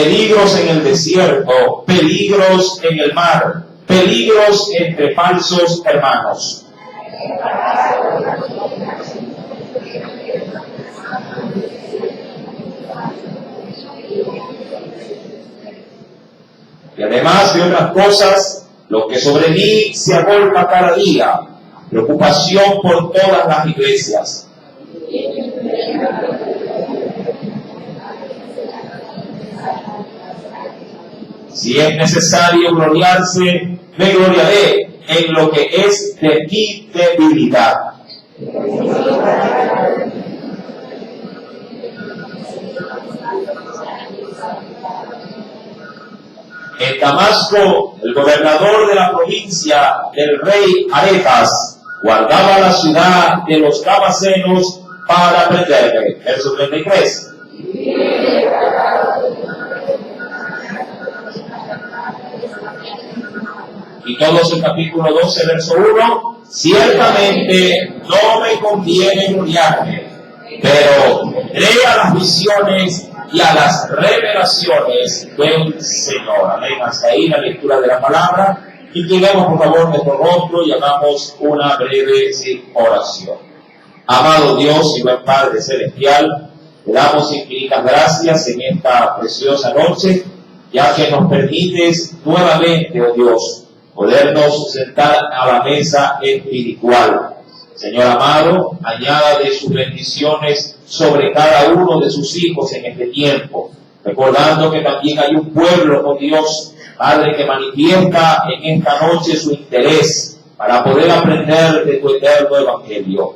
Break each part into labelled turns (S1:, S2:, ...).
S1: peligros en el desierto, peligros en el mar, peligros entre falsos hermanos. Y además de otras cosas, lo que sobre mí se agolpa cada día, preocupación por todas las iglesias. Si es necesario gloriarse, me gloriaré en lo que es de mi debilidad. En Damasco, el gobernador de la provincia del rey Aretas guardaba la ciudad de los Damasenos para prenderme. Verso 33. Y todos el capítulo 12, verso 1. Ciertamente no me conviene gloriarme, pero vendré a las visiones y a las revelaciones del Señor. Amén. Hasta ahí la lectura de la palabra. Inclinemos por favor nuestro rostro y hagamos una breve oración. Amado Dios y buen Padre Celestial, te damos infinitas gracias en esta preciosa noche, ya que nos permites nuevamente, oh Dios, podernos sentar a la mesa espiritual. Señor amado, añada de sus bendiciones sobre cada uno de sus hijos en este tiempo, recordando que también hay un pueblo, oh Dios, Padre, que manifiesta en esta noche su interés para poder aprender de tu eterno evangelio.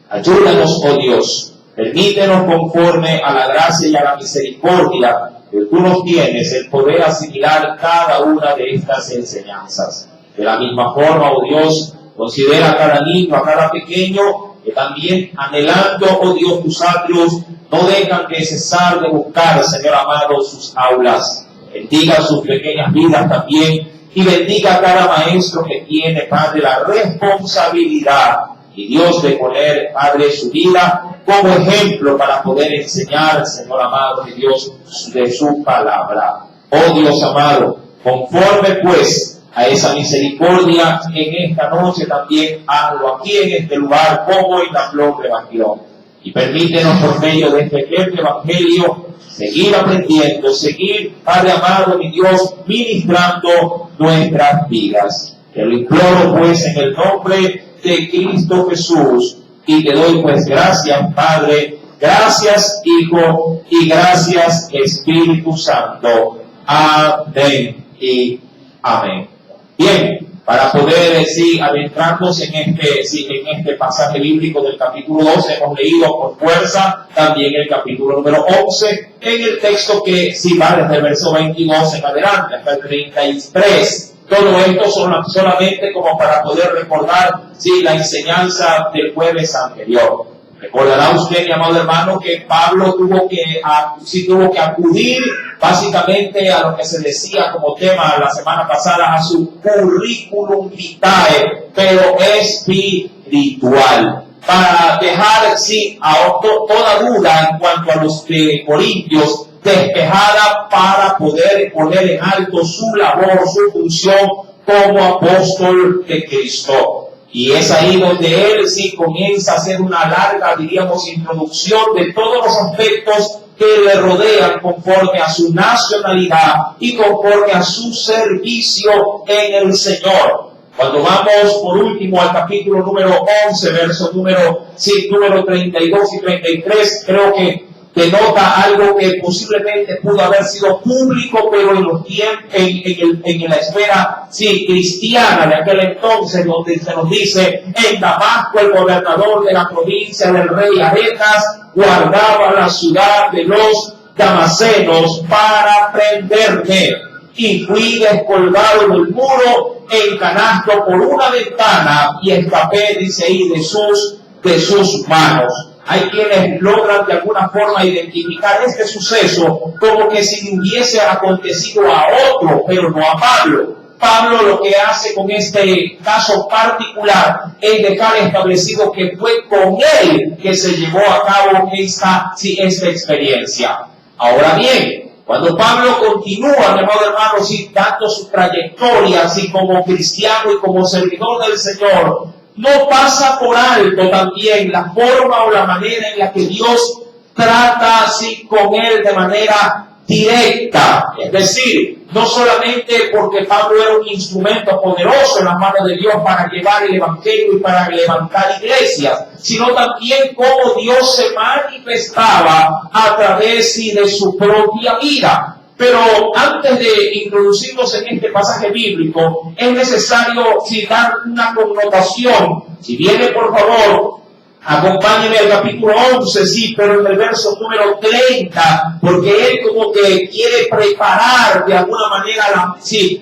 S1: Ayúdanos, oh Dios, permítenos conforme a la gracia y a la misericordia que tú nos tienes, el poder asimilar cada una de estas enseñanzas. De la misma forma, oh Dios, considera a cada niño, a cada pequeño, que también anhelando, oh Dios, tus atrios, no dejan de cesar de buscar, Señor amado, sus aulas. Bendiga sus pequeñas vidas también y bendiga a cada maestro que tiene, Padre, la responsabilidad y Dios de poner, Padre, su vida como ejemplo para poder enseñar, Señor amado de Dios, de su palabra. Oh Dios amado, conforme pues a esa misericordia en esta noche también hazlo aquí en este lugar como en la flor Evangelión. Y permítenos por medio de este evangelio seguir aprendiendo, seguir, Padre amado, mi Dios, ministrando nuestras vidas. Te lo imploro pues en el nombre de Cristo Jesús y te doy pues gracias, Padre, gracias, Hijo, y gracias, Espíritu Santo. Amén y amén. Bien, para poder adentrarnos en este pasaje bíblico del capítulo 12, hemos leído por fuerza también el capítulo número 11, en el texto que va desde el verso 22 en adelante hasta el 33. Todo esto solamente como para poder recordar la enseñanza del jueves anterior. Recordará usted, mi amado hermano, que Pablo tuvo que acudir básicamente a lo que se decía como tema la semana pasada, a su currículum vitae, pero espiritual, para dejar toda duda en cuanto a los corintios despejada, para poder poner en alto su labor, su función como apóstol de Cristo. Y es ahí donde él comienza a hacer una larga, introducción de todos los aspectos que le rodean conforme a su nacionalidad y conforme a su servicio en el Señor. Cuando vamos por último al capítulo número 11, versos número 32 y 33, creo que denota algo que posiblemente pudo haber sido público, pero en los tiempos, en la esfera cristiana de aquel entonces, donde se nos dice: en Damasco el gobernador de la provincia del rey Aretas guardaba la ciudad de los Damasenos para prenderme, y fui descolgado del muro en canasto por una ventana y escapé, dice ahí, de sus manos. Hay quienes logran de alguna forma identificar este suceso como que si hubiese acontecido a otro, pero no a Pablo. Pablo lo que hace con este caso particular es dejar establecido que fue con él que se llevó a cabo esta experiencia. Ahora bien, Cuando Pablo continúa, mi amado hermano, sí, tanto su trayectoria, así como cristiano y como servidor del Señor, no pasa por alto también la forma o la manera en la que Dios trata así con él de manera directa. Es decir, no solamente porque Pablo era un instrumento poderoso en las manos de Dios para llevar el evangelio y para levantar iglesias, sino también cómo Dios se manifestaba a través de su propia vida. Pero antes de introducirnos en este pasaje bíblico, es necesario citar una connotación. Si viene, por favor, acompáñenme al capítulo 11, sí, pero en el verso número 30, porque él como que quiere preparar de alguna manera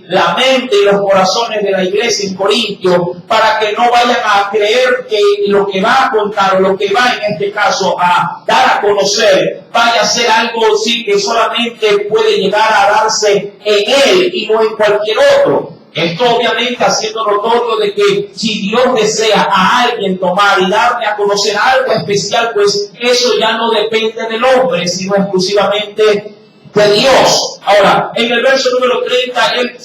S1: la mente y los corazones de la iglesia en Corintio para que no vayan a creer que lo que va a contar o lo que va en este caso a dar a conocer vaya a ser algo sí que solamente puede llegar a darse en él y no en cualquier otro. Esto obviamente haciendo notorio de que si Dios desea a alguien tomar y darle a conocer algo especial, pues eso ya no depende del hombre, sino exclusivamente de Dios. Ahora, en el verso número 30, él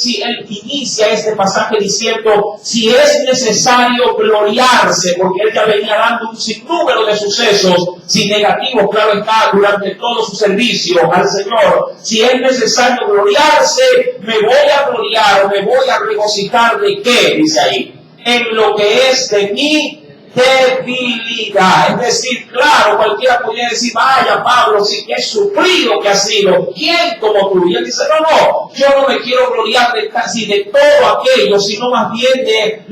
S1: inicia este pasaje diciendo, si es necesario gloriarse, porque él ya venía dando un sinnúmero de sucesos, sin negativos, claro está, durante todo su servicio al Señor. Si es necesario gloriarse, me voy a gloriar, me voy a regocijar de qué, dice ahí, en lo que es de mí debilidad. Es decir, claro, cualquiera podría decir, vaya Pablo, sí que es sufrido que ha sido, ¿quién como tú? Y él dice, no, yo no me quiero gloriar de casi de todo aquello, sino más bien de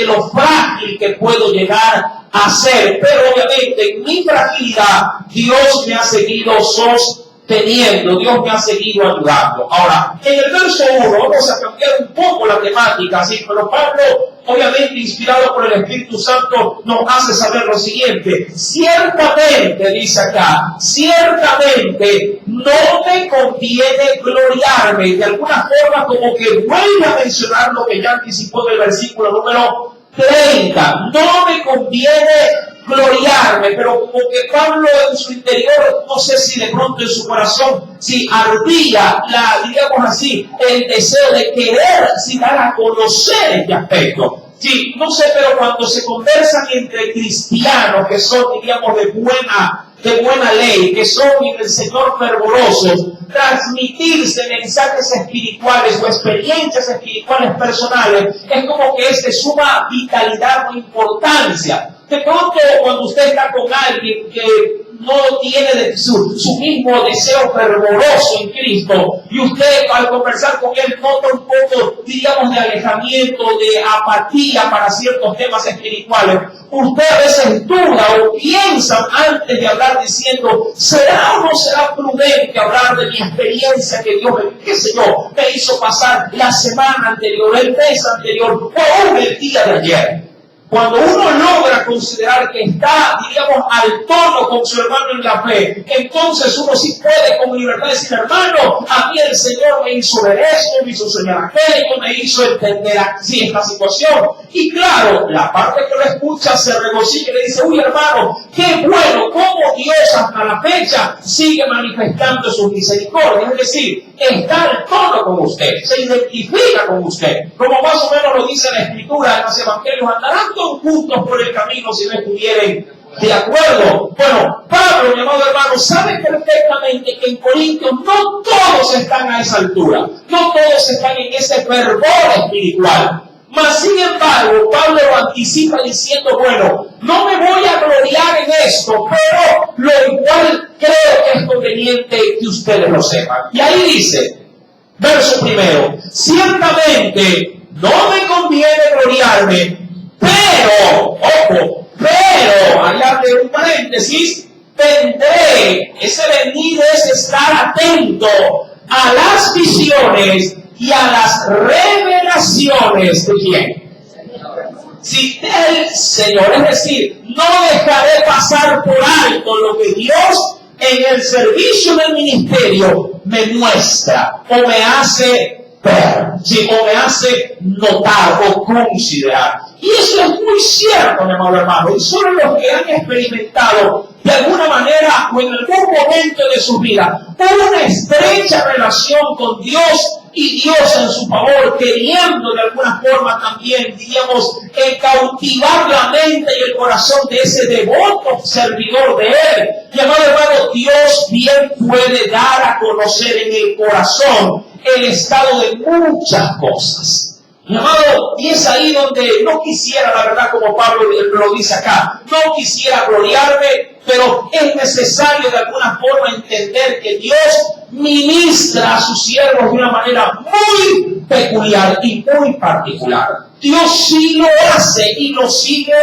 S1: lo frágil que puedo llegar a ser. Pero obviamente en mi fragilidad Dios me ha seguido sosteniendo, Dios me ha seguido ayudando. Ahora, en el verso 1 vamos a cambiar un poco la temática, ¿sí? Pero Pablo, obviamente inspirado por el Espíritu Santo, nos hace saber lo siguiente. Ciertamente, dice acá, ciertamente no me conviene gloriarme. De alguna forma como que vuelve a mencionar lo que ya anticipó del versículo número 30. No me conviene gloriarme, pero como que Pablo en su interior, no sé si de pronto en su corazón, si ardía, digamos así, el deseo de querer, si dar a conocer este aspecto. Sí, no sé, pero cuando se conversan entre cristianos que son, diríamos, de buena ley, que son en el Señor fervorosos, transmitirse mensajes espirituales o experiencias espirituales personales es como que es de suma vitalidad o importancia. De pronto, cuando usted está con alguien que no tiene su mismo deseo fervoroso en Cristo, y usted al conversar con él nota un poco, digamos, de alejamiento, de apatía para ciertos temas espirituales, usted a veces duda o piensa antes de hablar diciendo, ¿será o no será prudente hablar de mi experiencia que Dios me hizo pasar la semana anterior, el mes anterior, o aún el día de ayer? Cuando uno logra considerar que está, diríamos, al tono con su hermano en la fe, entonces uno sí puede con libertad decir, hermano, a mí el Señor me hizo ver esto, me hizo soñar aquello, me hizo entender así esta situación. Y claro, la parte que lo escucha se regocija y le dice, uy hermano, qué bueno, cómo Dios hasta la fecha sigue manifestando sus misericordias. Es decir, está al tono con usted, se identifica con usted. Como más o menos lo dice la Escritura en los Evangelios, andarán todos juntos por el camino si no estuvieran de acuerdo. Bueno, Pablo, mi amado hermano, sabe perfectamente que en Corintios no todos están a esa altura, no todos están en ese fervor espiritual. Mas, sin embargo, Pablo lo anticipa diciendo, bueno, no me voy a gloriar en esto, pero lo igual creo que es conveniente que ustedes lo sepan. Y ahí dice, verso primero, ciertamente no me conviene gloriarme, pero, ojo, pero, ahí abre un paréntesis, tendré, ese venir es estar atento a las visiones y a las revelaciones de quién. Si del Señor, es decir, no dejaré pasar por alto lo que Dios en el servicio del ministerio me muestra o me hace ver, ¿sí? O me hace notar o considerar. Y eso es muy cierto, mi amado hermano. Y solo los que han experimentado de alguna manera o en algún momento de su vida una estrecha relación con Dios y Dios en su favor, queriendo de alguna forma también, diríamos, cautivar la mente y el corazón de ese devoto servidor de Él. Mi amado hermano, Dios bien puede dar a conocer en el corazón el estado de muchas cosas. Mi amado, y es ahí donde no quisiera, la verdad, como Pablo lo dice acá, no quisiera gloriarme, pero es necesario de alguna forma entender que Dios ministra a sus siervos de una manera muy peculiar y muy particular. Dios sí lo hace y lo sigue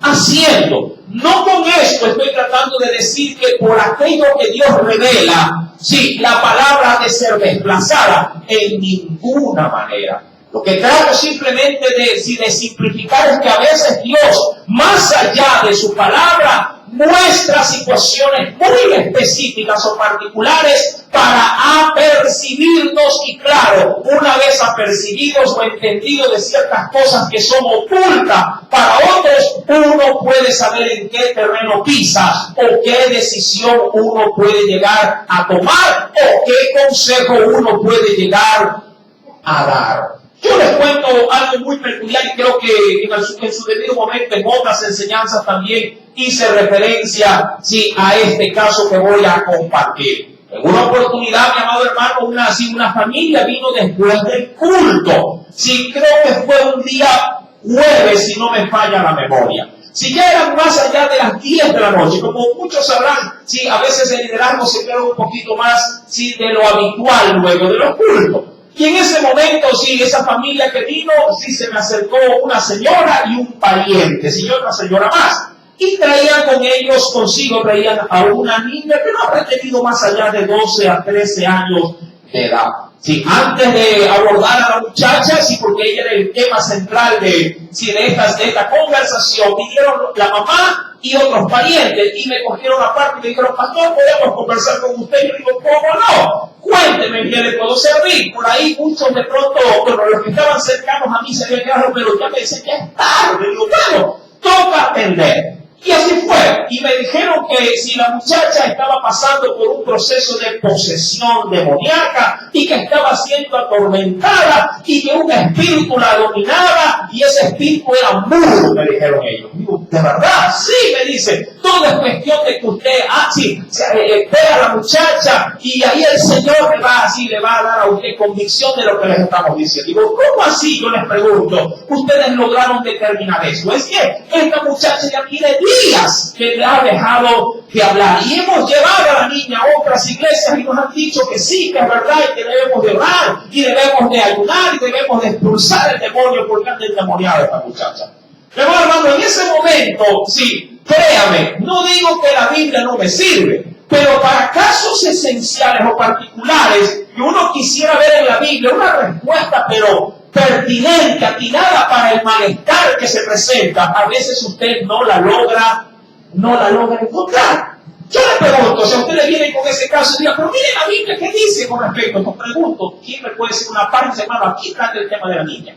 S1: haciendo. No con esto estoy tratando de decir que por aquello que Dios revela, sí, la palabra ha de ser desplazada en ninguna manera. Lo que trato simplemente de simplificar es que a veces Dios, más allá de su palabra, muestra situaciones muy específicas o particulares para apercibirnos y claro, una vez apercibidos o entendidos de ciertas cosas que son ocultas para otros, uno puede saber en qué terreno pisa o qué decisión uno puede llegar a tomar o qué consejo uno puede llegar a dar. Yo les cuento algo muy peculiar y creo que en su debido momento en otras enseñanzas también hice referencia a este caso que voy a compartir. En una oportunidad, mi amado hermano, una familia vino después del culto. Creo que fue un día jueves, si no me falla la memoria. Ya eran más allá de las 10 de la noche, como muchos sabrán, a veces el liderazgo se queda un poquito más de lo habitual luego de los cultos. Y en ese momento, esa familia que vino, se me acercó una señora y un pariente, y otra señora más. Y traían con ellos consigo, traían a una niña que no habrá tenido más allá de 12 a 13 años de edad. Antes de abordar a la muchacha, porque ella era el tema central de esta conversación, vinieron la mamá y otros parientes y me cogieron aparte y me dijeron, pastor, ¿podemos conversar con usted? Y yo digo, ¿cómo no? Cuénteme, ¿qué le puedo servir? Por ahí muchos de pronto, los que estaban cercanos a mí se habían quedado, pero ya me dicen que es tarde. Le digo, bueno, toca atender. Y así fue. Y me dijeron que si la muchacha estaba pasando por un proceso de posesión demoníaca y que estaba siendo atormentada y que un espíritu la dominaba y ese espíritu era mudo, me dijeron ellos. Digo, ¿de verdad? Sí, me dice. Todo es cuestión de que usted ve a la muchacha y ahí el Señor le va a dar a usted convicción de lo que les estamos diciendo. Digo, ¿cómo así? Yo les pregunto. Ustedes lograron determinar eso. Es que esta muchacha ya tiene días que le ha dejado de hablar. Y hemos llevado a la niña a otras iglesias y nos han dicho que sí, que es verdad y que debemos de orar y debemos de ayunar y debemos de expulsar el demonio porque anda endemoniada esta muchacha. Pero hermano, en ese momento, créame, no digo que la Biblia no me sirve, pero para casos esenciales o particulares que uno quisiera ver en la Biblia, una respuesta pero pertinente, atinada para el malestar que se presenta, a veces usted no la logra encontrar. Yo le pregunto, si a usted le viene con ese caso y diga, pero mire la Biblia, ¿qué dice con respecto a esto? Pregunto, ¿quién me puede decir una parte, hermano, aquí trata el tema de la niña?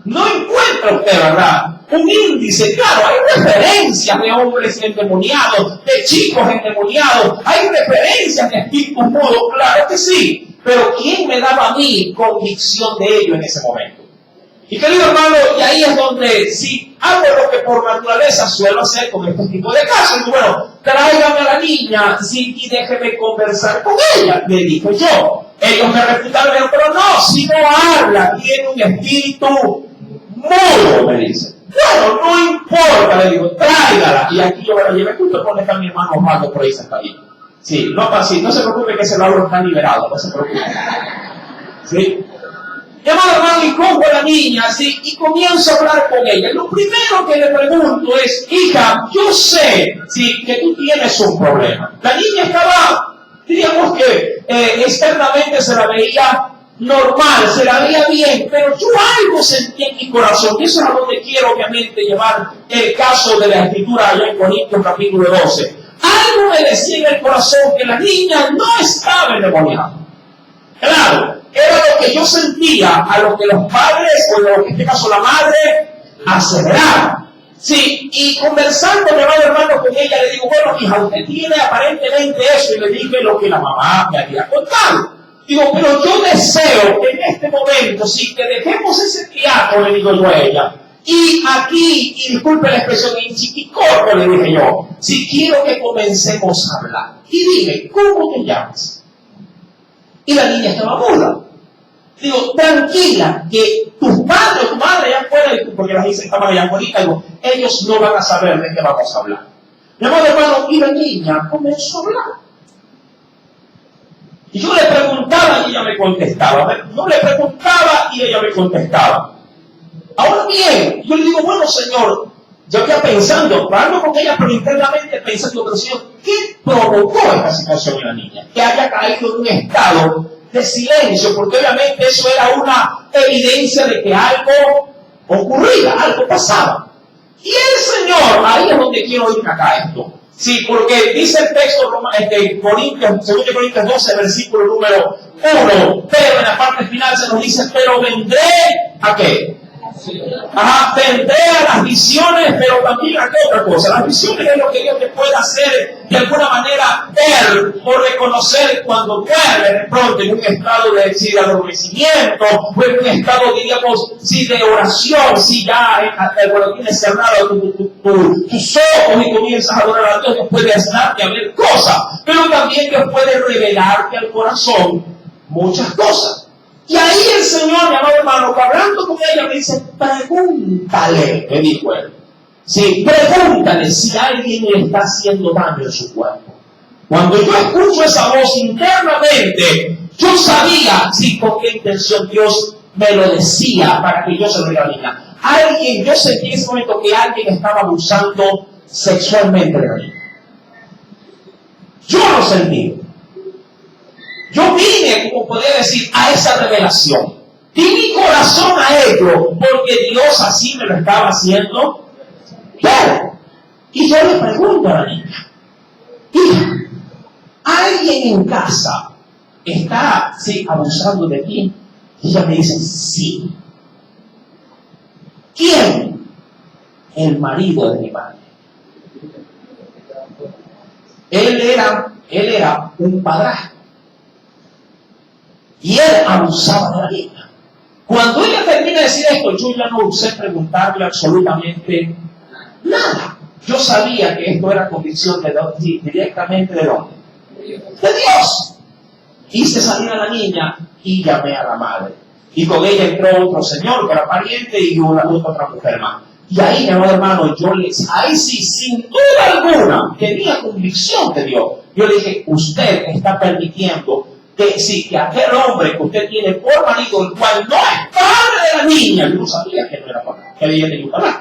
S1: No encuentra usted, ¿verdad? Un índice, claro, hay referencias de hombres endemoniados, de chicos endemoniados, hay referencias de espíritus mudos, claro que sí, pero ¿quién me daba a mí convicción de ello en ese momento? Y querido hermano, y ahí es donde hago lo que por naturaleza suelo hacer con este tipo de casos. Y bueno, tráigame a la niña y déjeme conversar con ella, le dije yo. Ellos me refutaron, pero no, si no habla, tiene un espíritu mudo, me dice. Bueno, no importa, le digo, tráigala. Y aquí yo me la llevé justo con mi hermano Osvaldo por ahí sentadito. No se preocupe que ese lado está liberado, no se preocupe. Llamado hermano y cojo a la niña, y comienzo a hablar con ella. Lo primero que le pregunto es, hija, yo sé, que tú tienes un problema. La niña estaba, diríamos que externamente se la veía normal, se la veía bien, pero yo algo sentí en mi corazón, y eso es a donde quiero obviamente llevar el caso de la escritura allá en Corintios capítulo 12. Algo me decía en el corazón que la niña no estaba endemoniada. Claro, era lo que yo sentía a lo que los padres, o en este caso la madre, aceleraban. Sí, y conversando, mi amado hermano, con ella, le digo, bueno, hija, usted tiene aparentemente eso, y le dije lo que la mamá me había contado. Digo, pero yo deseo que en este momento, sí, que dejemos ese teatro, le digo yo a ella, y aquí, y disculpe la expresión, en chiquicorto, le dije yo, si quiero que comencemos a hablar. Y dime, ¿cómo te llamas? Y la niña estaba muda. Digo, tranquila, que tus padres, tu madre allá afuera, porque las dicen estaban allá afuera, digo, ellos no van a saber de qué vamos a hablar. Mi amado hermano, y la niña comenzó a hablar. Y yo le preguntaba y ella me contestaba. Yo le preguntaba y ella me contestaba. Ahora bien, yo le digo, bueno, Señor, yo quedé pensando, hablando con ella, pero internamente pensando, pero Señor, ¿qué provocó esta situación en la niña? Que haya caído en un estado de silencio, porque obviamente eso era una evidencia de que algo ocurría, algo pasaba. Y el Señor, ahí es donde quiero ir acá esto. Sí, porque dice el texto Corintios, 2 Corintios 12, versículo número 1, pero en la parte final se nos dice, pero vendré, ¿a qué? Ajá, vendré a las visiones, pero también a qué otra cosa. Las visiones es lo que Dios te puede hacer de alguna manera ver o reconocer cuando duerme de pronto en un estado de adormecimiento o en un estado, diríamos, sí, de oración, si ya cuando tienes cerrado tus ojos y comienzas a adorar a Dios, Dios puede hacerte a ver cosas, pero también Dios puede revelarte al corazón muchas cosas. Y ahí el Señor, mi amado hermano, hablando con ella, me dice, pregúntale, me dijo él. Sí, pregúntale si alguien le está haciendo daño en su cuerpo. Cuando yo escucho esa voz internamente, yo sabía, sí, con qué intención Dios me lo decía para que yo se lo diga a la niña. Alguien, yo sentí en ese momento que alguien estaba abusando sexualmente de la niña. Yo lo sentí. Yo vine, como podría decir, a esa revelación. Di mi corazón a ello, porque Dios así me lo estaba haciendo ver. Y yo le pregunto a la niña, hija, ¿alguien en casa está abusando de ti? Y ella me dice, sí. ¿Quién? El marido de mi madre. Él era un padrastro. Y él abusaba de la niña. Cuando ella termina de decir esto, yo ya no usé preguntarle absolutamente nada. Yo sabía que esto era convicción directamente de dónde. De Dios. Hice salir a la niña y llamé a la madre. Y con ella entró otro señor que era pariente y otra mujer más. Y ahí, mi amado hermano, ahí sí, sin duda alguna, tenía convicción de Dios. Yo le dije, usted está permitiendo que aquel hombre que usted tiene por marido, el cual no es padre de la niña, yo no sabía que no era padre, que ella tenía un padre,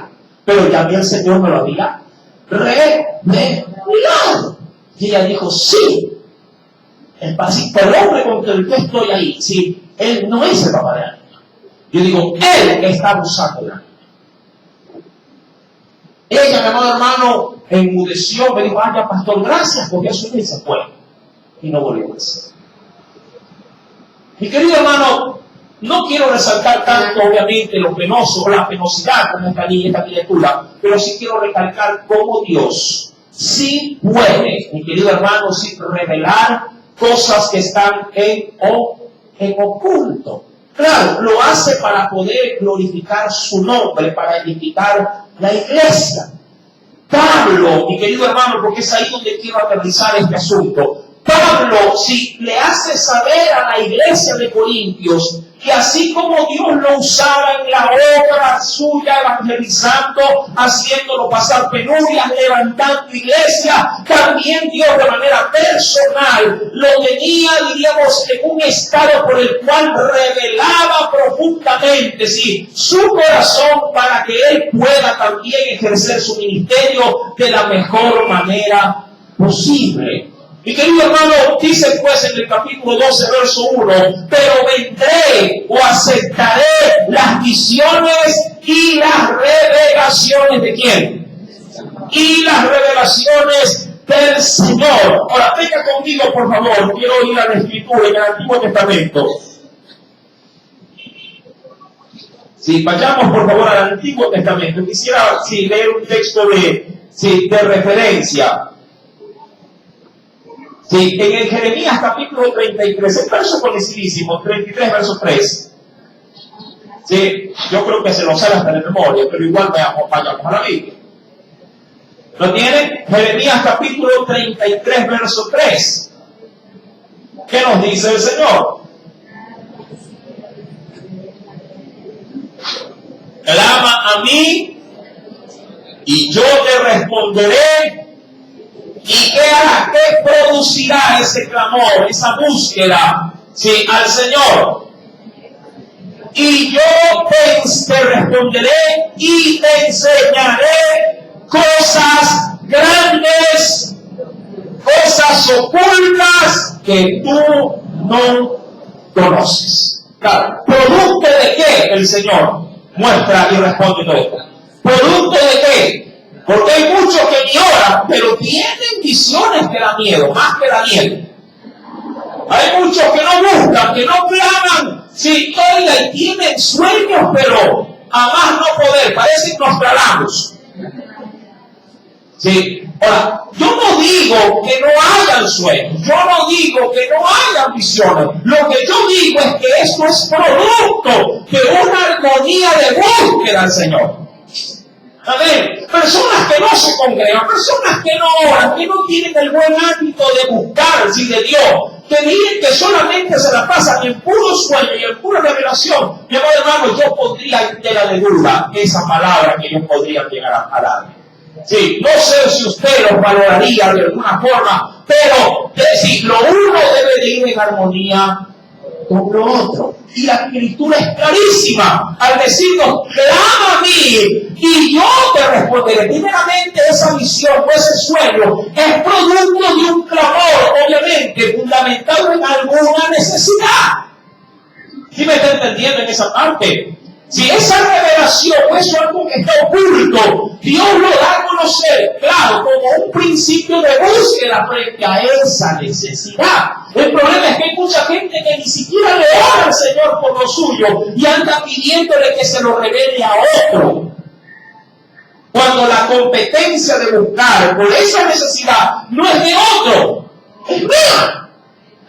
S1: pero ya el Señor me lo había revelado. Y ella dijo, sí, el hombre con el que yo estoy ahí, sí, él no es el papá de la niña. Yo digo, él está abusando de la niña. Ella, mi amado hermano, enmudeció, me dijo, ya pastor, gracias, porque eso y se fue. Y no volvió más. Mi querido hermano, no quiero resaltar tanto, obviamente, lo penoso, la penosidad como esta criatura, pero sí quiero recalcar cómo Dios sí puede, mi querido hermano, sí revelar cosas que están en oculto. Claro, lo hace para poder glorificar su nombre, para edificar la iglesia. Pablo, mi querido hermano, porque es ahí donde quiero aterrizar este asunto. Pablo, si le hace saber a la iglesia de Corintios que así como Dios lo usaba en la obra suya, evangelizando, haciéndolo pasar penurias, levantando iglesia, también Dios de manera personal lo tenía, diríamos, en un estado por el cual revelaba profundamente, su corazón para que él pueda también ejercer su ministerio de la mejor manera posible. Mi querido hermano, dice pues en el capítulo 12, verso 1, pero vendré o aceptaré las visiones y las revelaciones ¿de quién? Y las revelaciones del Señor. Ahora, venga conmigo, por favor, quiero ir a la Escritura en el Antiguo Testamento. Si vayamos por favor al Antiguo Testamento, quisiera leer un texto de referencia. Sí, en el Jeremías capítulo 33, el verso conocidísimo, 33 verso 3. Sí, yo creo que se lo sabe hasta de memoria, pero igual vayamos a la Biblia. ¿Lo tienen? Jeremías capítulo 33 verso 3. ¿Qué nos dice el Señor? Clama a mí y yo te responderé. ¿Y qué hará? ¿Qué producirá ese clamor, esa búsqueda? Sí, al Señor. Y yo te responderé y te enseñaré cosas grandes, cosas ocultas que tú no conoces. Claro, ¿producto de qué el Señor muestra y responde todo esto? ¿Producto de qué? Porque hay muchos que ni oran, pero tienen visiones que dan miedo, más que Daniel. Hay muchos que no buscan, que no claman, sí, oiga, y tienen sueños, pero a más no poder, parecen Nostradamus. Sí, ahora, yo no digo que no hayan sueños, yo no digo que no hayan visiones. Lo que yo digo es que esto es producto de una armonía de búsqueda al Señor. Amén. Personas que no se congregan, personas que no oran, que no tienen el buen hábito de buscar, sí, de Dios, que dicen que solamente se la pasan en puro sueño y en pura revelación. Mi hermano, yo podría entera de duda esa palabra que ellos podrían llegar a dar. Sí, no sé si usted los valoraría de alguna forma, pero sí, lo uno debe de ir en armonía con lo otro. Y la Escritura es clarísima al decirnos, clama a mí y yo te responderé. Primeramente, esa visión o ese sueño es producto de un clamor, obviamente, fundamentado en alguna necesidad. ¿Sí me está entendiendo en esa parte? Si esa revelación o eso es algo que está oculto, Dios lo da a conocer, claro, como un principio de búsqueda frente a esa necesidad. El problema es que hay mucha gente que ni siquiera le ora al Señor por lo suyo y anda pidiéndole que se lo revele a otro. Cuando la competencia de buscar por esa necesidad no es de otro, es mía.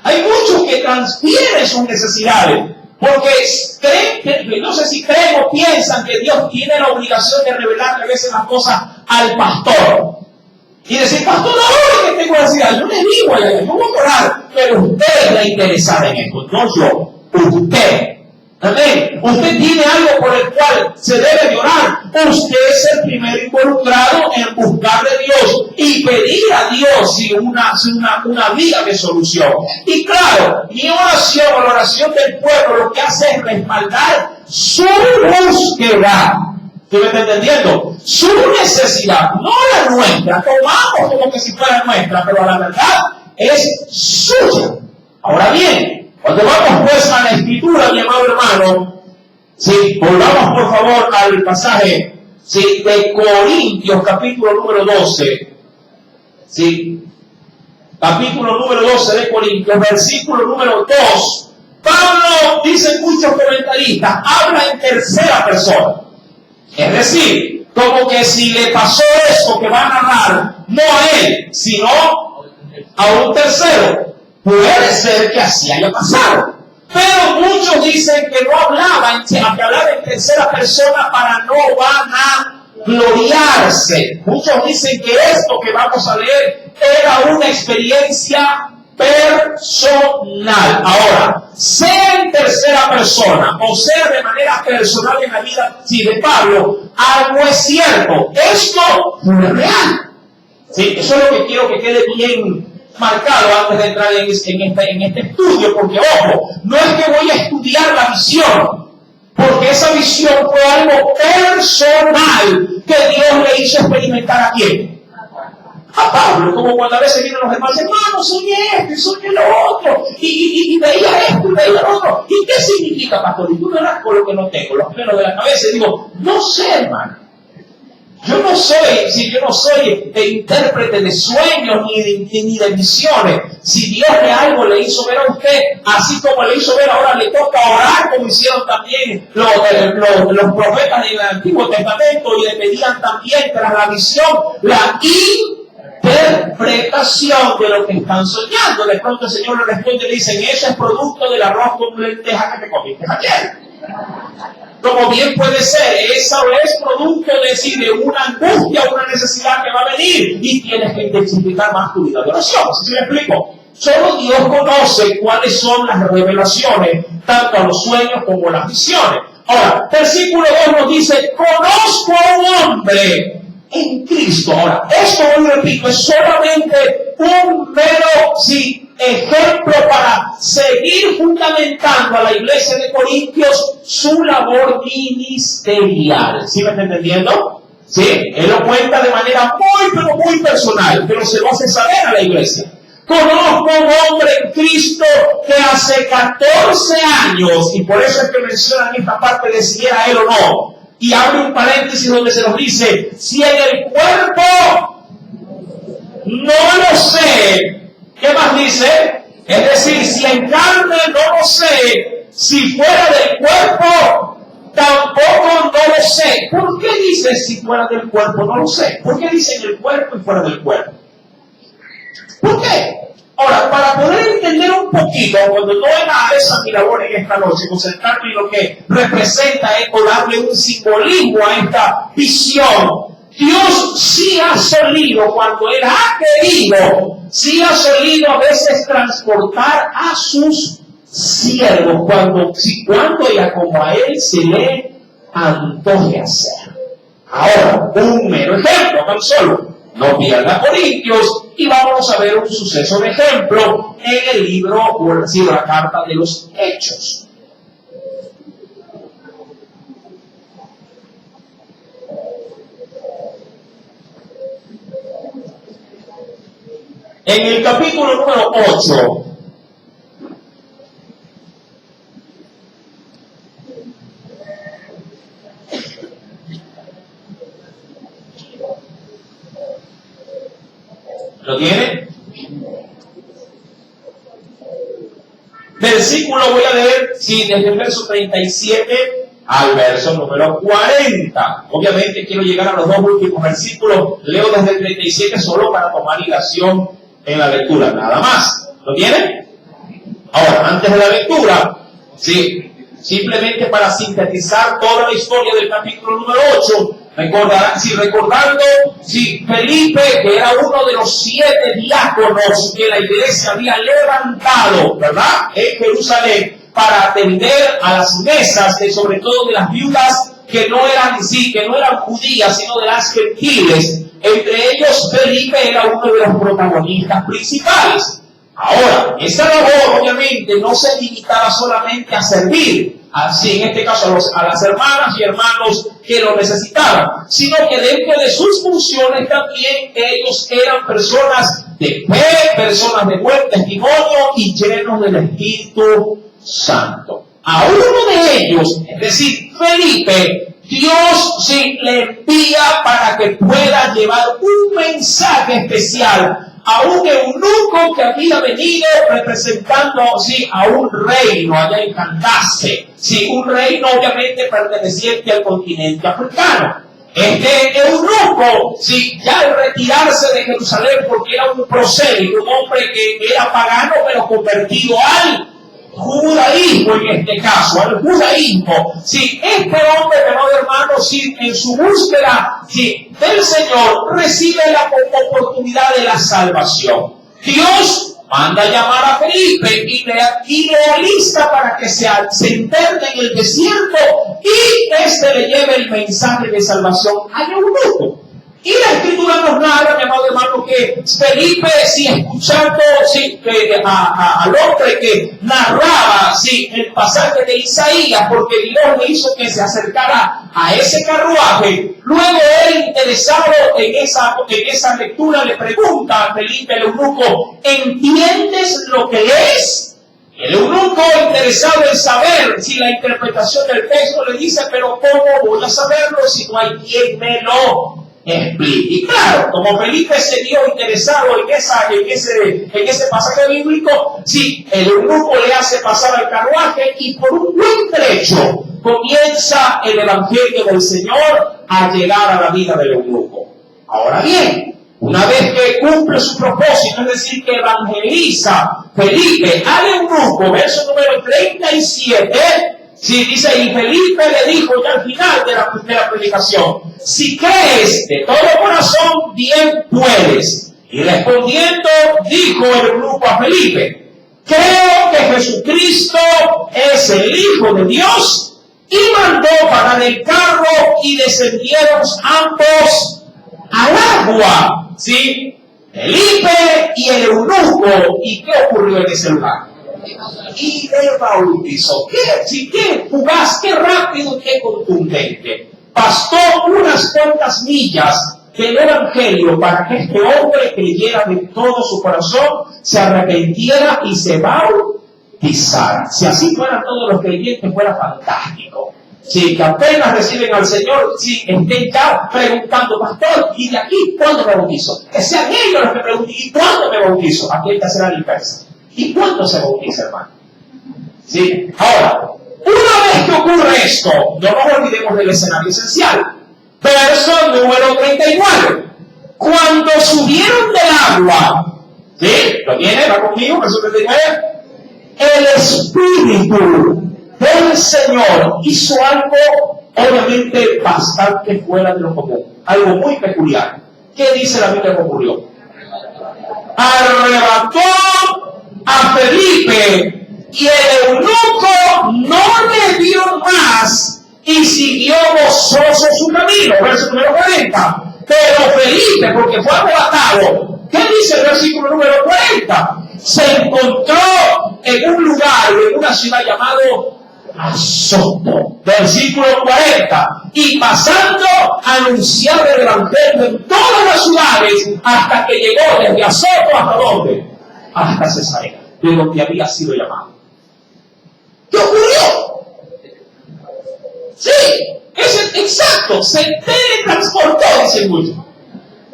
S1: Hay muchos que transfieren sus necesidades. Porque creen, no sé si creen o piensan que Dios tiene la obligación de revelarle a veces las cosas al pastor. Y decir, pastor, ahora que tengo necesidad, yo le digo a ella, yo voy a orar, pero usted es la interesada en esto, no yo, usted. Amén. Usted tiene algo por el cual se debe de orar. Usted es el primer involucrado en buscar de Dios y pedir a Dios una vía de solución. Y claro, mi oración o la oración del pueblo lo que hace es respaldar su búsqueda. ¿Usted me está entendiendo? Su necesidad, no la nuestra. Tomamos como que si fuera nuestra, pero la verdad es suya. Ahora bien, cuando vamos pues a la Escritura, mi amado hermano, sí, volvamos por favor al pasaje, sí, de Corintios, capítulo número 12, sí, capítulo número 12 de Corintios, versículo número 2. Pablo, dicen muchos comentaristas, habla en tercera persona. Es decir, como que si le pasó eso que va a narrar, no a él, sino a un tercero. Puede ser que así haya pasado. Pero muchos dicen que no hablaba, que hablaba en tercera persona para no van a gloriarse. Muchos dicen que esto que vamos a leer era una experiencia personal. Ahora, sea en tercera persona o sea de manera personal en la vida de Pablo, algo es cierto. Esto no es real. Sí, eso es lo que quiero que quede bien marcado antes de entrar en este estudio, porque ojo, no es que voy a estudiar la visión, porque esa visión fue algo personal que Dios le hizo experimentar a quién. A Pablo, como cuando a veces vienen los demás, hermano, soñé esto y soñé lo otro, y veía esto y veía lo otro. ¿Y qué significa, pastor? Y tú me das con lo que no tengo, los pelos de la cabeza, y digo, no sé, hermano. Yo no soy intérprete de sueños ni de visiones. Si Dios de algo le hizo ver a usted, así como le hizo ver, ahora le toca orar con como hicieron también los profetas en el Antiguo Testamento, y le pedían también tras la visión la interpretación de lo que están soñando. De pronto el Señor le responde y le dice: ese es producto del arroz con lenteja que te comiste ayer. Como bien puede ser, eso es producto de una angustia, una necesidad que va a venir, y tienes que intensificar más tu vida de oración. ¿Sí me explico? Solo Dios conoce cuáles son las revelaciones, tanto a los sueños como a las visiones. Ahora, versículo 2 nos dice: conozco a un hombre en Cristo. Ahora, esto, hoy repito, es solamente un mero ejemplo para seguir fundamentando a la iglesia de Corintios su labor ministerial. ¿Sí me está entendiendo? Sí, él lo cuenta de manera pero muy personal, pero se lo hace saber a la iglesia. Conozco a un hombre en Cristo que hace 14 años, y por eso es que mencionan esta parte de si era él o no, y abre un paréntesis donde se nos dice: si en el cuerpo no lo sé. ¿Qué más dice? Es decir, si en carne no lo sé, si fuera del cuerpo tampoco no lo sé. ¿Por qué dice si fuera del cuerpo no lo sé? ¿Por qué dice en el cuerpo y fuera del cuerpo? ¿Por qué? Ahora, para poder entender un poquito, cuando no era esa mi labor en esta noche, concentrarme en lo que representa esto, darle un simbolismo a esta visión. Dios sí ha solido, cuando Él ha querido, sí ha solido a veces transportar a sus siervos, cuando y a como a Él se le antoje hacer. Ahora, un mero ejemplo, tan solo. No pierda Corintios, y vamos a ver un suceso de ejemplo en el libro, o decir, la carta de los Hechos. En el capítulo número 8, ¿lo tiene? Versículo voy a leer, desde el verso 37 al verso número 40. Obviamente quiero llegar a los dos últimos versículos. Leo desde el 37 solo para tomar hilación en la lectura, nada más. ¿Lo tienen? Ahora, antes de la lectura, simplemente para sintetizar toda la historia del capítulo número 8, recordando, Felipe, que era uno de los 7 diáconos que la iglesia había levantado, ¿verdad?, en Jerusalén, para atender a las mesas, sobre todo de las viudas que no eran judías, sino de las gentiles. Entre ellos, Felipe era uno de los protagonistas principales. Ahora, esta labor obviamente no se limitaba solamente a servir, así en este caso a las hermanas y hermanos que lo necesitaban, sino que dentro de sus funciones también ellos eran personas de fe, personas de buen testimonio y llenos del Espíritu Santo. A uno de ellos, es decir, Felipe, Dios le envía para que pueda llevar un mensaje especial a un eunuco que había venido representando a un reino allá en Candace, un reino obviamente perteneciente al continente africano. Este eunuco, ya al retirarse de Jerusalén, porque era un prosélito, un hombre que era pagano pero convertido al judaísmo, en este caso, al judaísmo. Este hombre, hermanos, en su búsqueda del Señor, recibe la oportunidad de la salvación. Dios manda a llamar a Felipe y le alista para que se interne en el desierto, y le lleve el mensaje de salvación al eunuco. Y la Escritura nos narra, mi amado hermano, que Felipe, escuchando al hombre que narraba el pasaje de Isaías, porque Dios le hizo que se acercara a ese carruaje, luego él, interesado en esa lectura, le pregunta a Felipe, el eunuco: ¿entiendes lo que lees? El eunuco, interesado en saber la interpretación del texto, le dice: pero ¿cómo voy a saberlo si no hay quien me lo explique. Y claro, como Felipe se vio interesado en ese pasaje bíblico, sí, el eunuco le hace pasar al carruaje y por un buen trecho comienza el evangelio del Señor a llegar a la vida del eunuco. Ahora bien, una vez que cumple su propósito, es decir, que evangeliza Felipe al eunuco, verso número 37, sí, dice, y Felipe le dijo ya al final de la predicación, si crees de todo corazón, bien puedes. Y respondiendo, dijo el eunuco a Felipe, creo que Jesucristo es el Hijo de Dios, y mandó parar el carro y descendieron ambos al agua, ¿sí? Felipe y el eunuco. ¿Y qué ocurrió en ese lugar? Y el bautizo. Qué fugaz, qué rápido, qué contundente. Bastó unas cuantas millas del evangelio para que este hombre creyera de todo su corazón, se arrepintiera y se bautizara. Si así fueran todos los creyentes, fuera fantástico. Sí, que apenas reciben al Señor, sí, estén ya preguntando, pastor, ¿y de aquí cuándo me bautizo? Que sean ellos los que pregunten, ¿y cuándo me bautizo? Aquí hay que hacer la inversa. ¿Y cuándo se bautiza, hermano? ¿Sí? Ahora, una vez que ocurre esto, no nos olvidemos del escenario esencial. Verso número 39. Cuando subieron del agua, ¿sí? ¿Lo tiene? ¿Va conmigo? Verso 39. El Espíritu del Señor hizo algo, obviamente, bastante fuera de lo común. Algo muy peculiar. ¿Qué dice la Biblia que ocurrió? Arrebató a Felipe y el eunuco no le dio más y siguió gozoso su camino. Verso número 40. Pero Felipe, porque fue arrebatado, ¿qué dice el versículo número 40? Se encontró en un lugar, en una ciudad llamado Azoto. Versículo 40. Y pasando, anunciaba el evangelio en todas las ciudades hasta que llegó desde Azoto hasta ¿dónde? Hasta Cesarea, de donde había sido llamado. ¿Qué ocurrió? Sí, es exacto, se teletransportó, dicen muchos.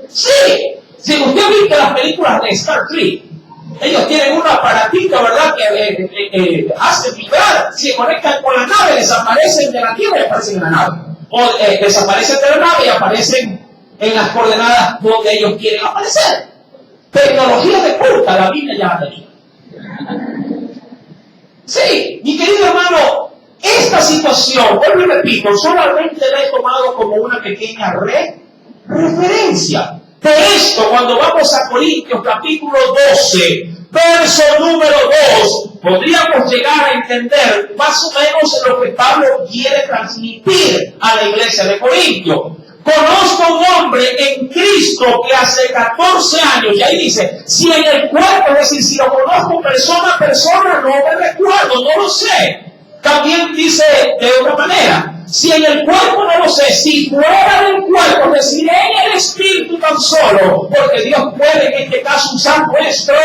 S1: Sí, si usted ha visto las películas de Star Trek, ellos tienen un aparatito, ¿verdad?, que hace vibrar, se conectan con la nave, desaparecen de la Tierra y aparecen en la nave. O desaparecen de la nave y aparecen en las coordenadas donde ellos quieren aparecer. Tecnología de punta, la Biblia ya la tenía. Sí, mi querido hermano, esta situación, vuelvo y repito, solamente la he tomado como una pequeña referencia. De esto, cuando vamos a Corintios capítulo 12, verso número 2, podríamos llegar a entender más o menos lo que Pablo quiere transmitir a la iglesia de Corintios. Conozco un hombre en Cristo que hace 14 años, y ahí dice, si en el cuerpo, es decir, si lo conozco persona a persona, no me recuerdo, no lo sé. También dice de otra manera, si en el cuerpo no lo sé, si fuera del cuerpo, es decir, en el espíritu tan solo, porque Dios puede en este caso usar nuestro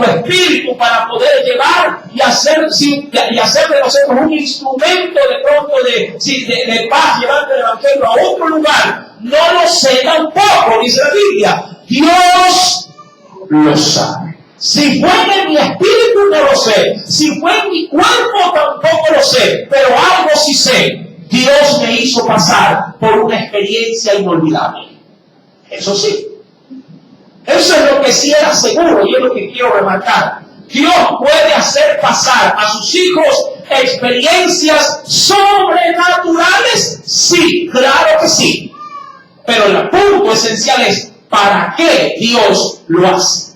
S1: espíritu para poder llevar y hacer de nosotros un instrumento de pronto de paz, llevando el evangelio a otro lugar. No lo sé tampoco, dice la Biblia. Dios lo sabe. Si fue en mi espíritu no lo sé, si fue en mi cuerpo tampoco lo sé, pero algo sí sé, Dios me hizo pasar por una experiencia inolvidable. Eso sí, eso es lo que sí era seguro y es lo que quiero remarcar. Dios puede hacer pasar a sus hijos experiencias sobrenaturales, sí, claro que sí, pero el punto esencial es ¿para qué Dios lo hace?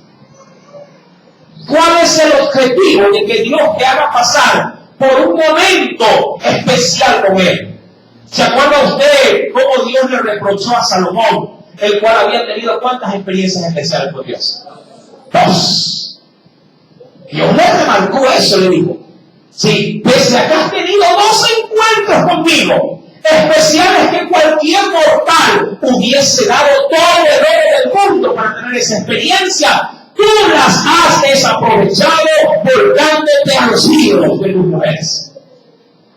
S1: ¿Cuál es el objetivo de que Dios te haga pasar por un momento especial con Él? ¿Se acuerda usted cómo Dios le reprochó a Salomón, el cual había tenido cuántas experiencias especiales con Dios? 2. Dios le remarcó eso, le dijo. Sí, pese a que has tenido 2 encuentros conmigo, especiales que cualquier mortal hubiese dado todo el error del mundo para tener esa experiencia, tú las has desaprovechado volcándote a los ídolos de tus mujeres.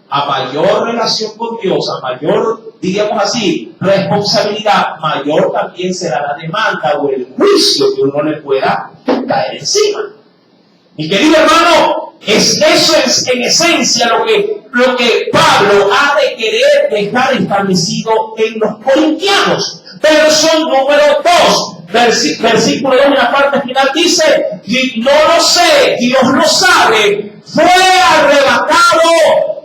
S1: A mayor relación con Dios, a mayor diríamos así, responsabilidad, mayor también será la demanda o el juicio que uno le pueda caer encima. Mi querido hermano, eso es en esencia lo que Pablo ha de querer dejar establecido en los corintianos. Verso número 2, versículo 2 en la parte final dice, no lo sé, Dios lo sabe, fue arrebatado.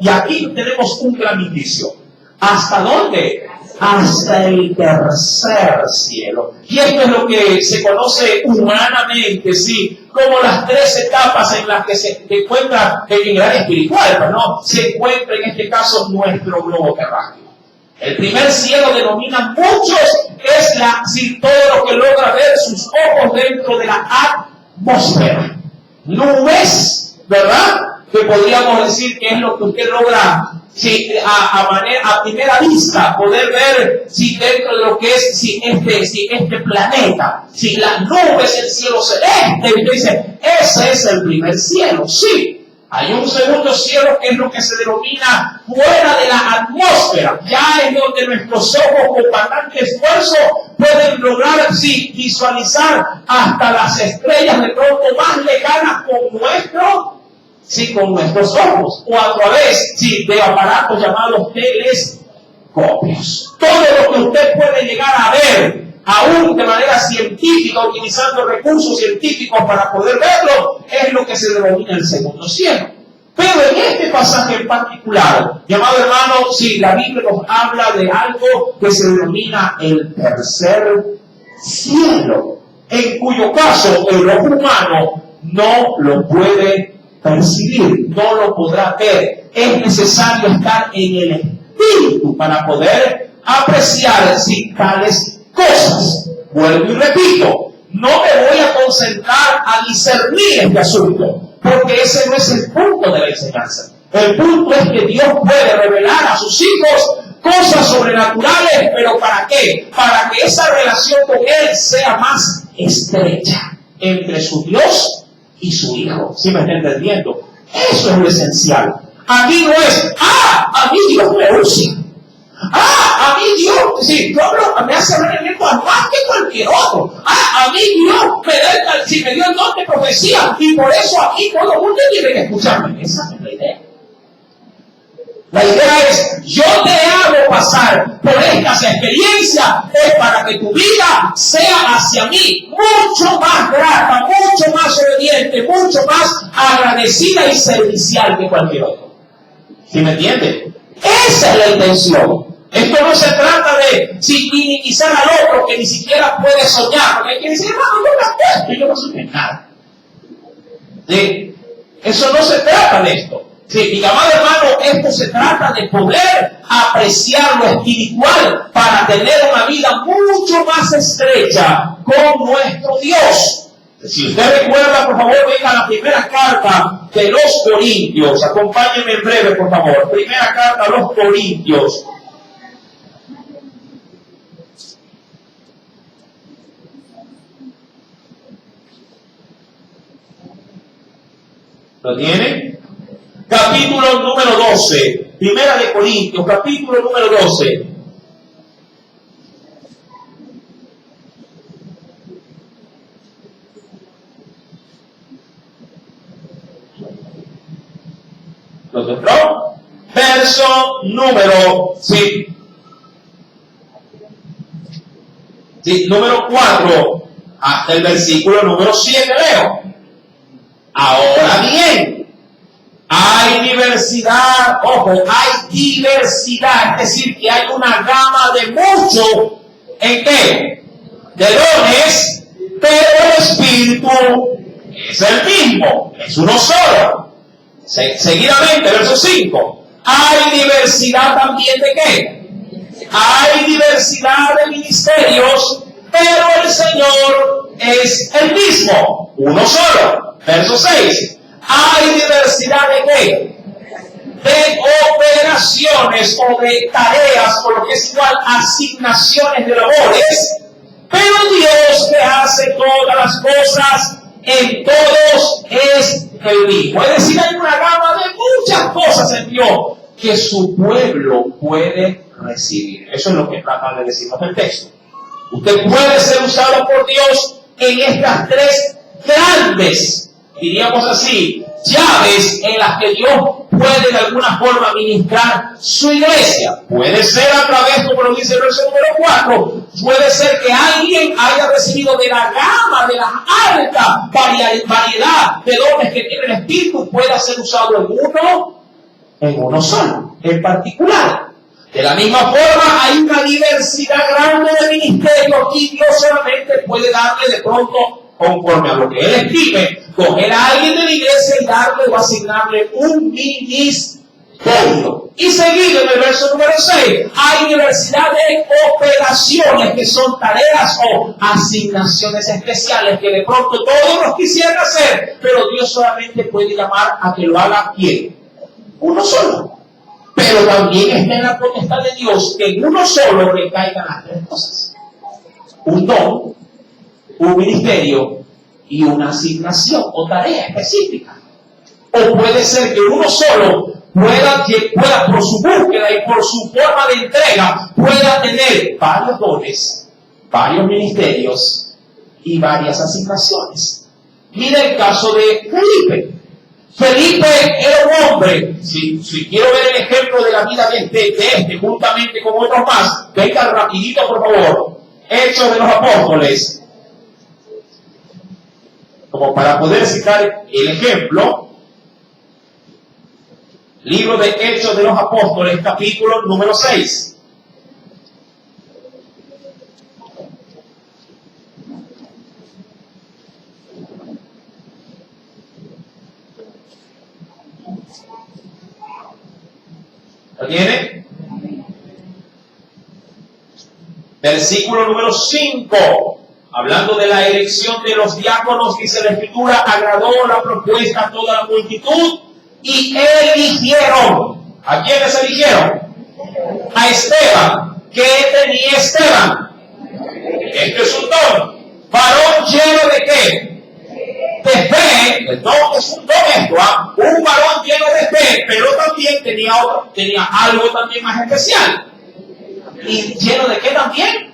S1: Y aquí tenemos un gran indicio. ¿Hasta dónde? Hasta el tercer cielo. Y esto es lo que se conoce humanamente, sí, como las 3 etapas en las que se encuentra en el área espiritual, ¿no? Se encuentra en este caso nuestro globo terráqueo. El primer cielo denominan muchos, es todo lo que logra ver sus ojos dentro de la atmósfera. Nubes, ¿verdad? Que podríamos decir que es lo que usted logra a primera vista poder ver dentro de lo que es este planeta, las nubes, el cielo celeste. Y dice, ese es el primer cielo. Sí, hay un segundo cielo que es lo que se denomina fuera de la atmósfera. Ya es donde nuestros ojos con bastante esfuerzo pueden lograr visualizar hasta las estrellas de pronto más lejanas con nuestros ojos, o a través de aparatos llamados telescopios. Todo lo que usted puede llegar a ver, aún de manera científica, utilizando recursos científicos para poder verlo, es lo que se denomina el segundo cielo. Pero en este pasaje en particular, llamado hermano, la Biblia nos habla de algo que se denomina el tercer cielo, en cuyo caso el ojo humano no lo puede percibir, no lo podrá ver. Es necesario estar en el espíritu para poder apreciar tales cosas. Vuelvo y repito, no me voy a concentrar a discernir este asunto, porque ese no es el punto de la enseñanza. El punto es que Dios puede revelar a sus hijos cosas sobrenaturales, pero ¿para qué? Para que esa relación con Él sea más estrecha entre su Dios y su Hijo. ¿Sí me está entendiendo? Eso es lo esencial. Aquí no es, a mí Dios me usa. A mí Dios, me hace hablar en lengua más que cualquier otro. A mí Dios me dio el don de profecía y por eso aquí todo el mundo tiene que escucharme. Esa no es la idea. La idea es, yo te hago pasar por estas experiencias es para que tu vida sea hacia mí mucho más grata, mucho más obediente, mucho más agradecida y servicial que cualquier otro. ¿Sí me entiende? Esa es la intención. Esto no se trata de minimizar al otro que ni siquiera puede soñar, porque hay que decir, yo no soy nada. Eso no se trata de esto. Mi amado hermano, esto se trata de poder apreciar lo espiritual para tener una vida mucho más estrecha con nuestro Dios. Si usted recuerda, por favor, venga a la primera carta de los Corintios. Acompáñenme en breve, por favor. Primera carta a los Corintios. ¿Lo tienen? Capítulo número 12, Primera de Corintios, capítulo número 12. ¿Lo encontró? Verso número, número 4, hasta el versículo número 7 leo. Ahora bien, hay diversidad, hay diversidad, es decir, que hay una gama de mucho, ¿en qué? De dones, pero el Espíritu es el mismo, es uno solo. Seguidamente, verso 5, hay diversidad también de qué? Hay diversidad de ministerios, pero el Señor es el mismo, uno solo. Verso 6. Hay diversidad de qué? De operaciones o de tareas, o lo que es igual asignaciones de labores, pero Dios que hace todas las cosas en todos es el mismo. Es decir, hay una gama de muchas cosas en Dios que su pueblo puede recibir. Eso es lo que trata de decirnos el texto. Usted puede ser usado por Dios en estas tres grandes, diríamos así, llaves en las que Dios puede de alguna forma ministrar su iglesia. Puede ser a través, como lo dice el verso número 4, puede ser que alguien haya recibido de la gama, de la alta variedad de dones que tiene el Espíritu, pueda ser usado en uno solo, en particular. De la misma forma, hay una diversidad grande de ministerios y Dios solamente puede darle de pronto, conforme a lo que Él escribe, coger a alguien de la iglesia y darle o asignarle un ministerio. Y seguido en el verso número 6, hay diversidad de operaciones que son tareas o asignaciones especiales que de pronto todos los quisieran hacer, pero Dios solamente puede llamar a que lo haga ¿quién? Uno solo. Pero también está en la potestad de Dios que en uno solo recaigan las tres cosas: un don, un ministerio y una asignación o tarea específica. O puede ser que uno solo pueda por su búsqueda y por su forma de entrega, pueda tener varios dones, varios ministerios y varias asignaciones. Mira el caso de Felipe. Felipe era un hombre, si quiero ver el ejemplo de la vida de este, juntamente con otros más, venga rapidito por favor, Hechos de los Apóstoles, como para poder citar el ejemplo, libro de Hechos de los Apóstoles, capítulo número 6. ¿Lo tiene? Versículo número 5. Hablando de la elección de los diáconos, dice la Escritura, agradó la propuesta a toda la multitud y eligieron. ¿A quiénes eligieron? A Esteban. ¿Qué tenía Esteban? Este es un don. Varón lleno de ¿qué? De fe. El don es un don esto, un varón lleno de fe, pero también tenía algo también más especial. ¿Y lleno de qué también?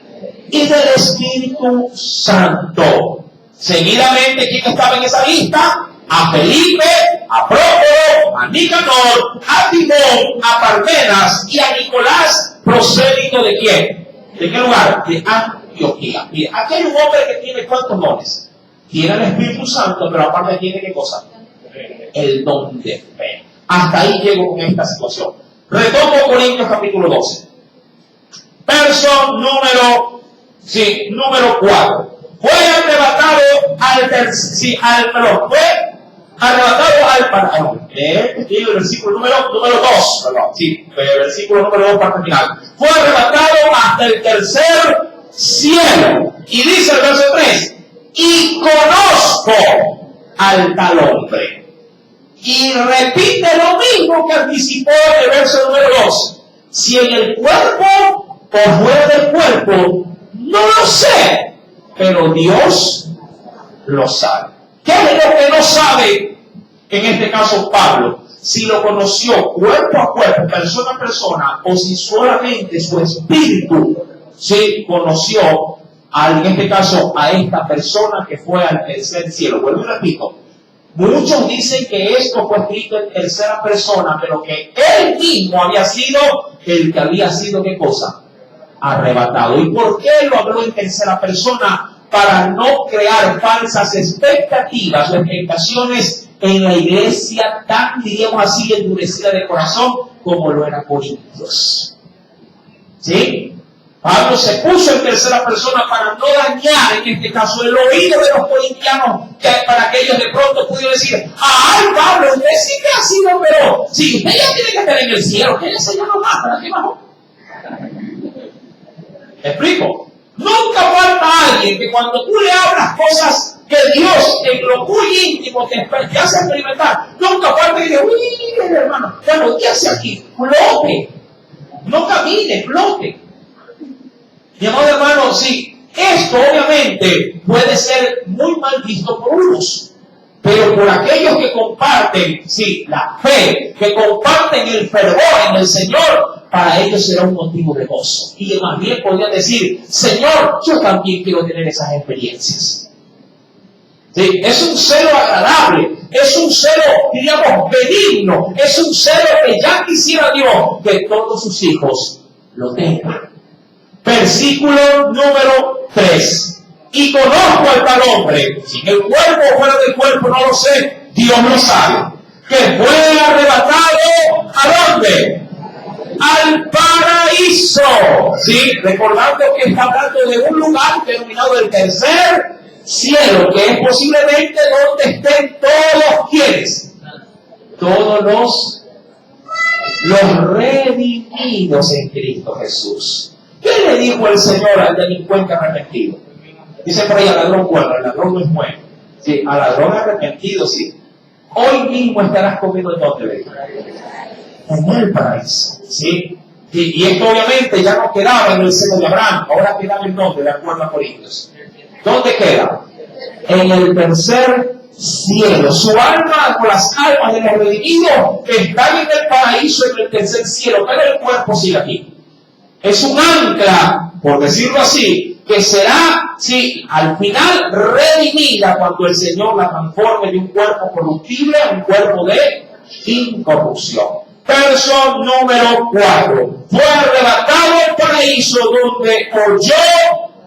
S1: Y del Espíritu Santo. Seguidamente, ¿quién estaba en esa lista? A Felipe, a Prócoro, a Nicanor, a Timón, a Parmenas y a Nicolás, prosélito ¿de quién? ¿De qué lugar? De Antioquía. Mire, aquí hay un hombre que tiene ¿cuántos dones? Tiene el Espíritu Santo, pero aparte tiene ¿qué cosa? El don de fe. Hasta ahí llego con esta situación. Retomo Corintios capítulo 12. Verso número 4. Fue arrebatado el versículo número 2. Versículo número 2 para terminar. Fue arrebatado hasta el tercer cielo. Y dice el verso 3. Y conozco al tal hombre. Y repite lo mismo que anticipó en el verso número 2. Si en el cuerpo o fuera del cuerpo, no lo sé, pero Dios lo sabe. ¿Qué es lo que no sabe en este caso Pablo? Si lo conoció cuerpo a cuerpo, persona a persona, o si solamente su espíritu conoció en este caso a esta persona que fue al tercer cielo. Vuelvo y repito, muchos dicen que esto fue escrito en tercera persona, pero que él mismo había sido el que había sido ¿qué cosa? Arrebatado. ¿Y por qué lo habló en tercera persona? Para no crear falsas expectativas o expectaciones en la iglesia tan, diríamos así, endurecida de corazón como lo era Corintios. ¿Sí? Pablo se puso en tercera persona para no dañar, en este caso, el oído de los corintianos, para que ellos de pronto pudieran decir: ¡ay, Pablo, usted sí que ha sido, pero si usted ya tiene que estar en el cielo, que ella se llama más, ¿para qué bajó? ¿Me explico? Nunca falta alguien que cuando tú le hablas cosas que Dios en lo muy íntimo te hace experimentar, nunca falta y dice: uy, hermano, bueno, ¿qué hace aquí? Flote. No camine, flote. Mi amado hermano, sí, esto obviamente puede ser muy mal visto por unos, Pero por aquellos que comparten, sí, la fe, que comparten el fervor en el Señor, para ellos será un motivo de gozo. Y más bien podrían decir, Señor, yo también quiero tener esas experiencias. Sí, es un celo agradable, es un celo, diríamos, benigno, es un celo que ya quisiera Dios que todos sus hijos lo tengan. Versículo número 3. Y conozco al tal hombre, si en el cuerpo o fuera del cuerpo no lo sé, Dios lo sabe, que fue arrebatado ¿a dónde? Al paraíso. ¿Sí? Recordando que está hablando de un lugar denominado el tercer cielo, que es posiblemente donde estén todos quienes, todos los redimidos en Cristo Jesús. ¿Qué le dijo el Señor al delincuente arrepentido? Dice por ahí al ladrón bueno, el ladrón no es bueno. Sí, al ladrón arrepentido, sí. Hoy mismo estarás conmigo en donde en el paraíso. ¿Sí? Y esto obviamente ya no quedaba en el seno de Abraham, ahora quedaba en donde, de acuerdo a Corintios. ¿Dónde queda? En el tercer cielo. Su alma, con las almas de los redimidos, están en el paraíso, en el tercer cielo, pero el cuerpo sigue aquí. Es un ancla, por decirlo así, que será, sí, al final redimida cuando el Señor la transforme de un cuerpo corruptible a un cuerpo de incorrupción. Verso número 4. Fue arrebatado al paraíso donde oyó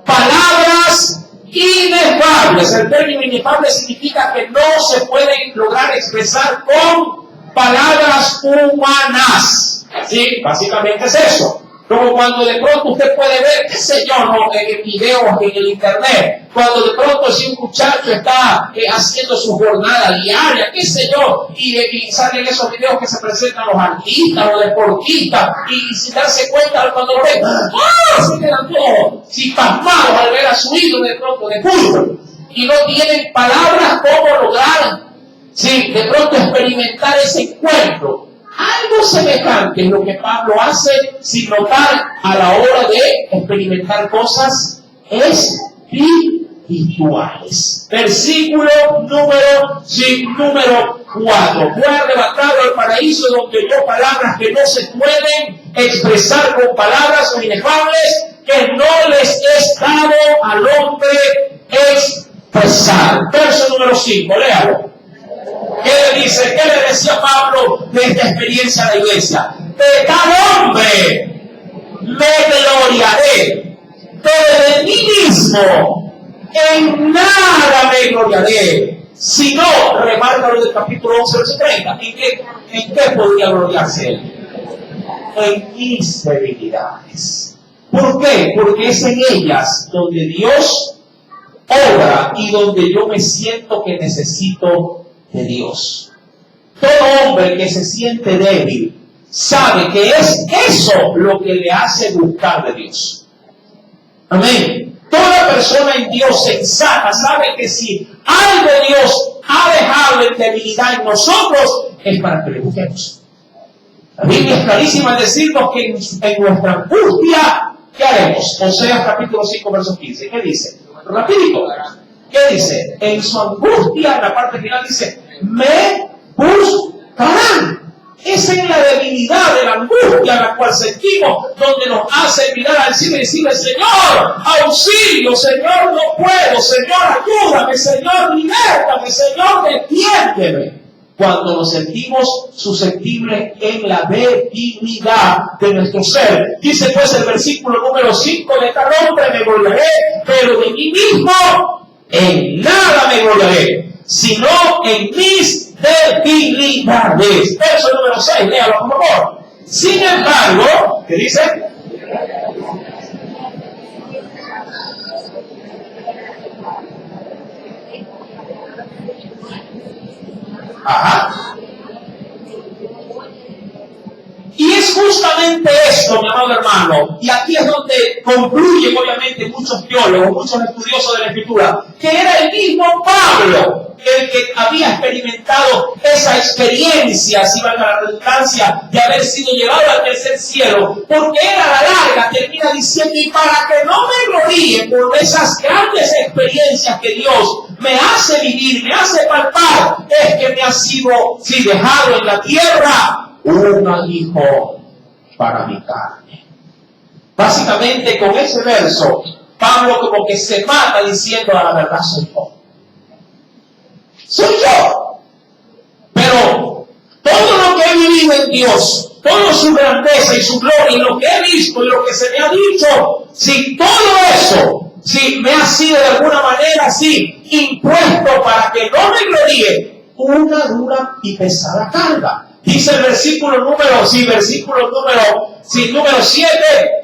S1: palabras inefables. El término inefable significa que no se pueden lograr expresar con palabras humanas. ¿Sí? Básicamente es eso. Como cuando de pronto usted puede ver, qué sé yo, ¿no? En videos en el internet, cuando de pronto si un muchacho está haciendo su jornada diaria, qué sé yo, y salen esos videos que se presentan los artistas, los deportistas, y sin darse cuenta cuando lo ven, se quedan todos si pasmados al ver a su ídolo de pronto de fútbol, y no tienen palabras cómo lograr, sí, de pronto experimentar ese encuentro. Algo semejante es lo que Pablo hace sin notar a la hora de experimentar cosas espirituales. Versículo número 4. Fue arrebatado al paraíso donde oyó palabras que no se pueden expresar con palabras o inefables, que no les es dado al hombre expresar. Verso número 5, léalo. ¿Qué le dice? ¿Qué le decía Pablo de esta experiencia a la iglesia? De tal hombre me gloriaré, pero de mí mismo en nada me gloriaré, sino, remarca lo del capítulo 11, verso 30, ¿en qué podría gloriarse él? En mis debilidades. ¿Por qué? Porque es en ellas donde Dios obra y donde yo me siento que necesito de Dios. Todo hombre que se siente débil sabe que es eso lo que le hace buscar de Dios. Amén. Toda persona en Dios sensata sabe que si algo Dios ha dejado en debilidad en nosotros es para que le busquemos. La Biblia es clarísima en decirnos que en nuestra angustia, ¿qué haremos? Oseas capítulo 5 verso 15. ¿Qué dice? Rapidito. ¿Qué dice? En su angustia, en la parte final dice, me buscarán. Es en la debilidad de la angustia la cual sentimos, donde nos hace mirar al cielo y decirle, Señor, auxilio, Señor, no puedo, Señor, ayúdame, Señor, libértame, Señor, defiéndeme. Cuando nos sentimos susceptibles en la debilidad de nuestro ser. Dice pues el versículo número 5, de tal hombre me gloriaré, pero de mí mismo en nada me gloriaré, sino en mis debilidades. Verso número 6, léalo por favor. Sin embargo, ¿qué dice? Ajá. Y es justamente esto, mi amado hermano, y aquí es donde concluyen obviamente muchos teólogos, muchos estudiosos de la Escritura, que era el mismo Pablo el que había experimentado esa experiencia, si valga la redundancia, de haber sido llevado al tercer cielo, porque él a la larga termina diciendo, y para que no me gloríe por esas grandes experiencias que Dios me hace vivir, me hace palpar, es que me ha sido, si dejado en la tierra, un aguijón para mi carne. Básicamente con ese verso, Pablo como que se mata diciendo, a la verdad soy yo. Soy yo. Pero todo lo que he vivido en Dios, toda su grandeza y su gloria, y lo que he visto y lo que se me ha dicho, si todo eso, si me ha sido de alguna manera así, impuesto para que no me gloríe, una dura y pesada carga. Dice el versículo número 7,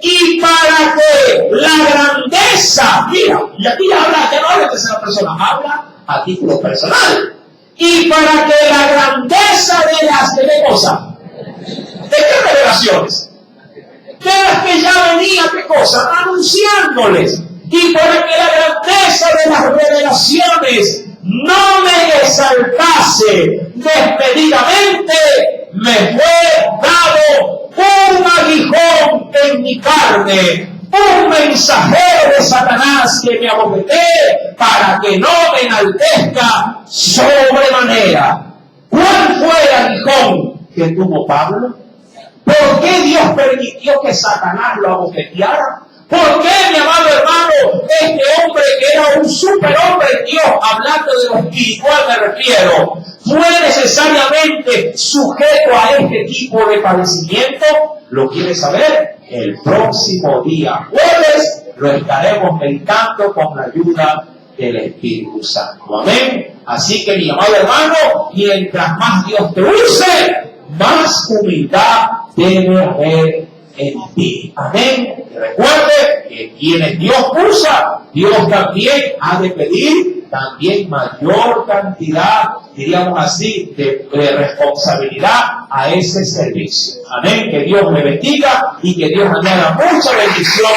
S1: y para que la grandeza, mira, y aquí habla, ya no habla de tercera persona, habla a título personal. Y para que la grandeza de las, ¿de qué cosa? ¿De qué revelaciones? De las que ya venía, ¿qué cosa? Anunciándoles. Y para que la grandeza de las revelaciones no me exaltase desmedidamente, me fue dado un aguijón en mi carne, un mensajero de Satanás que me abofeté para que no me enaltezca sobremanera. ¿Cuál fue el aguijón que tuvo Pablo? ¿Por qué Dios permitió que Satanás lo abofeteara? ¿Por qué, mi amado hermano, este hombre que era un superhombre en Dios, hablando de lo espiritual me refiero, fue necesariamente sujeto a este tipo de padecimiento? ¿Lo quiere saber? El próximo día jueves lo estaremos meditando con la ayuda del Espíritu Santo. Amén. Así que, mi amado hermano, mientras más Dios te use, más humildad debe haber en ti. Amén. Y recuerde que quienes Dios usa, Dios también ha de pedir también mayor cantidad, diríamos así, de responsabilidad a ese servicio. Amén. Que Dios me bendiga y que Dios añada mucha bendición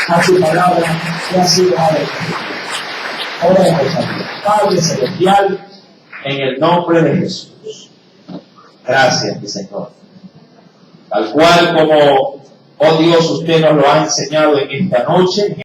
S1: a su palabra y a su palabra. Oremos a Dios. Padre Celestial, en el nombre de Jesús. Gracias, mi Señor. Tal cual como, oh Dios, usted nos lo ha enseñado en esta noche.